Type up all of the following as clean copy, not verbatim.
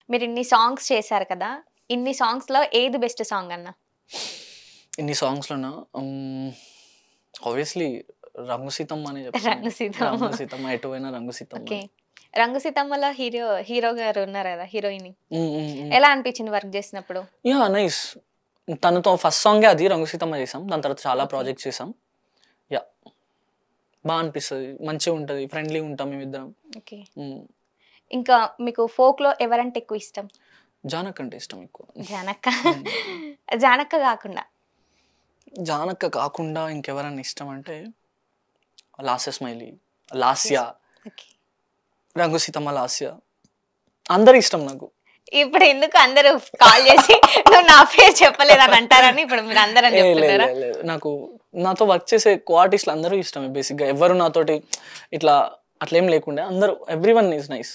మీరు ఇన్ని సాంగ్స్ చేశారు కదా! ఇన్ని సాంగ్స్‌లో ఏది బెస్ట్ సాంగ్ అన్న? ఇన్ని సాంగ్స్‌లోనా ఆబ్వియస్‌లీ 'రంగు సీతమ్మ' అనే చెప్తాను. 'రంగు సీతమ్మ'. 'రంగు సీతమ్మ' ఎటు పోయినా 'రంగు సీతమ్మ' ఓకే. అని. 'రంగు సీతమ్మ'లో హీరో గారు ఉన్నారు కదా! హీరోయిన్. హ్మ్. హ్మ్. హ్మ్. ఎలా అనిపించింది వర్క్ చేసినప్పుడు? యాహ్! నైస్. తనతో ఫస్ట్ సాంగే అది 'రంగు సీతమ్మ' చేసాం. దాని తర్వాత చాలా ఓకే. ప్రాజెక్ట్స్ చేసాం. యాహ్! అనిపిస్తది. మంచిగా ఉంటది. ఫ్రెండ్లీగా ఉంటాం మేమిద్దరం. ఓకే. హ్మ్. ఇంకా మీకు ఫోక్‌లో ఎవరంటే ఎక్కువ ఇష్టం? 'జానక్' అంటే ఇష్టం ఎక్కువ. 'జానక్క'. హ్మ్. 'జానక్క' గాకుండా 'జానక్క' కాకుండా ఇంకెవరన్నా ఇష్టం అంటే 'Lasya smiley', okay. 'Lasya', okay. 'రంగు సీతమ్మ', 'లాస్య' అందరూ ఇష్టం నాకు. ఇప్పుడు ఎందుకు అందరూ కాల్ చేసి నువ్వు నా పేరు చెప్పలేదని అంటారని ఇప్పుడు మీరందరని లేదు చెప్తున్నారా? లేదు లేదు. నాతో వర్క్ చేసే ఆర్టిస్ట్‌లు అందరూ ఇష్టమే బేసిక్‌గా. ఎవ్వరు నాతోటి ఇట్లా అట్లేం లేకుండే. అందరూ ఎవ్రీవన్ ఈస్ నైస్.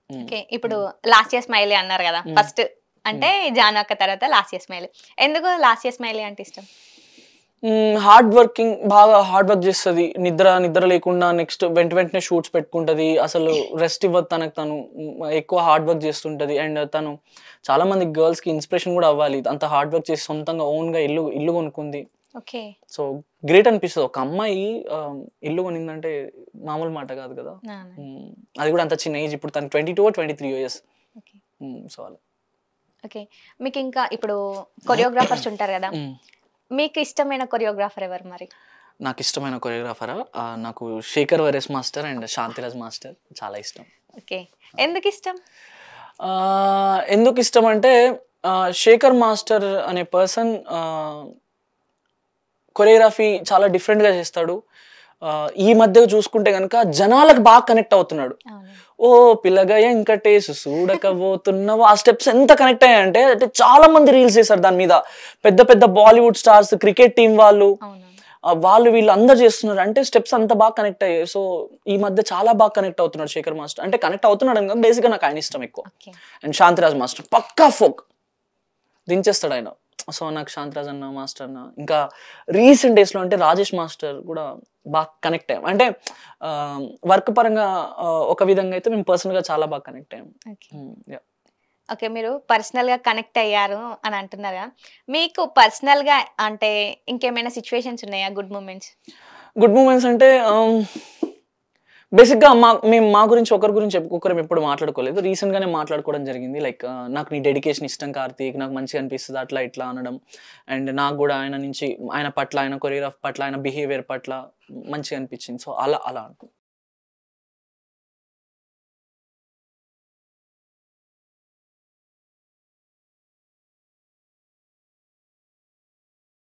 హ్మ్. ఓకే. ఇప్పుడు హ్మ్. 'లాస్ట్ ఇయర్ స్మైలీ' అన్నారు గదా! హ్మ్. ఫస్ట్ హ్మ్. అంటే 'జానక్క' తర్వాత 'లాస్ట్ ఇయర్ స్మైలీ'. ఎందుకు 'లాస్ట్ ఇయర్ స్మైలీ' అంటే ఇష్టం? హార్డ్ వర్కింగ్ బాగా హార్డ్ వర్క్ చేస్తది. నిద్ర లేకుండా నెక్స్ట్ వెంటనే షూట్స్ పెట్టుకుంటది. అసలు రెస్ట్ ఇవ్వదు తనకు తను. ఎక్కువ హార్డ్ వర్క్ చేస్తుంటది. అండ్ తను చాలా మంది గర్ల్స్‌కి ఇన్‌స్పిరేషన్ గూడా అవ్వాలి. అంత హార్డ్ వర్క్ చేసి సొంతంగా ఓన్‌గా ఇల్లు కొనుక్కుంది. ఓకే. సో, గ్రేట్ అనిపిస్తది. ఒక అమ్మాయి ఇల్లు కొనిందంటే మామూలు మాట కాదు కదా! అవునండి. హ్మ్. అది కూడా అంత చిన్న ఏజ్. ఇప్పుడు తను 22 23 ఇయర్స్. ఓకే. సో, అలా. ఓకే. మీకింకా ఇప్పుడు కొరియోగ్రాఫర్స్ ఉంటారు గదా! హ్మ్. మీకు ఇష్టమైన కొరియోగ్రాఫర్ ఎవరు మరి? నాకిష్టమైన కొరియోగ్రాఫరా నాకు 'శేఖర్ వరేస్ మాస్టర్' అండ్ 'శాంతిరాజ్ మాస్టర్' చాలా ఇష్టం. ఓకే. ఎందుకిష్టం? ఎందుకిష్టమంటే 'శేఖర్ మాస్టర్' అనే పర్సన్ కొరియోగ్రఫీ చాలా డిఫరెంట్‌గా చేస్తాడు. ఈ మధ్య చూసుకుంటే గనక జనాలకు బాగా కనెక్ట్ అవుతున్నాడు. అవునండి. ఓ పిల్లగా ఎంకటేసు చూడకబోతున్నావు ఆ స్టెప్స్ ఎంత కనెక్ట్ అయ్యాయంటే అంటే చాలా మంది రీల్స్ చేశారు దాని మీద. పెద్ద పెద్ద బాలీవుడ్ స్టార్స్, క్రికెట్ టీమ్ వాళ్ళు అవునవును. వాళ్ళు వీళ్ళు అందరూ చేస్తున్నారు. అంటే స్టెప్స్ అంత బాగా కనెక్ట్ అయ్యాయి. సో, ఈ మధ్య చాలా బాగా కనెక్ట్ అవుతున్నాడు శేఖర్ మాస్టర్. అంటే కనెక్ట్ అవుతున్నాడని కాదు బేసిక్‌గా నాకు ఆయన ఇష్టం ఎక్కువ. ఓకే. అండ్ శాంతిరాజ్ మాస్టర్ పక్కా ఫోక్ దించేస్తాడు ఆయన. సో, నాకు శాంతిరాజ్ అన్న, మాస్టర్ అన్న ఇంకా రీసెంట్ డేస్‌లో అంటే రాజేష్ మాస్టర్ కూడా బాగా కనెక్ట్ అయ్యాం. అంటే ఆహ్, వర్క్ పరంగా ఒక విధంగా అయితే మేము పర్సనల్‌గా చాలా బాగా కనెక్ట్ అయ్యాం. ఓకే. యాహ్! ఓకే. మీరు పర్సనల్‌గా కనెక్ట్ అయ్యారు అని అంటున్నారు గదా! మీకు పర్సనల్‌గా అంటే ఇంకేమైనా సిట్యుయేషన్స్ ఉన్నాయా గుడ్ మొమెంట్స్? గుడ్ మూమెంట్స్ అంటే బేసిక్‌గా మేము మా గురించి ఒకరి గురించి ఒక్కొక్కరం ఎప్పుడు మాట్లాడుకోలేదు. రీసెంట్‌గానే మాట్లాడుకోవడం జరిగింది. లైక్ నాకు నీ డెడికేషన్ ఇష్టం కార్తీక్. నాకు మంచిగా అనిపిస్తది అట్లా ఇట్లా అనడం. అండ్ నాకు గూడా ఆయన నుంచి ఆయన పట్ల, ఆయన కొరియోగ్రాఫ్ పట్ల, ఆయన బిహేవియర్ పట్ల మంచిగా అనిపించింది. సో, అలా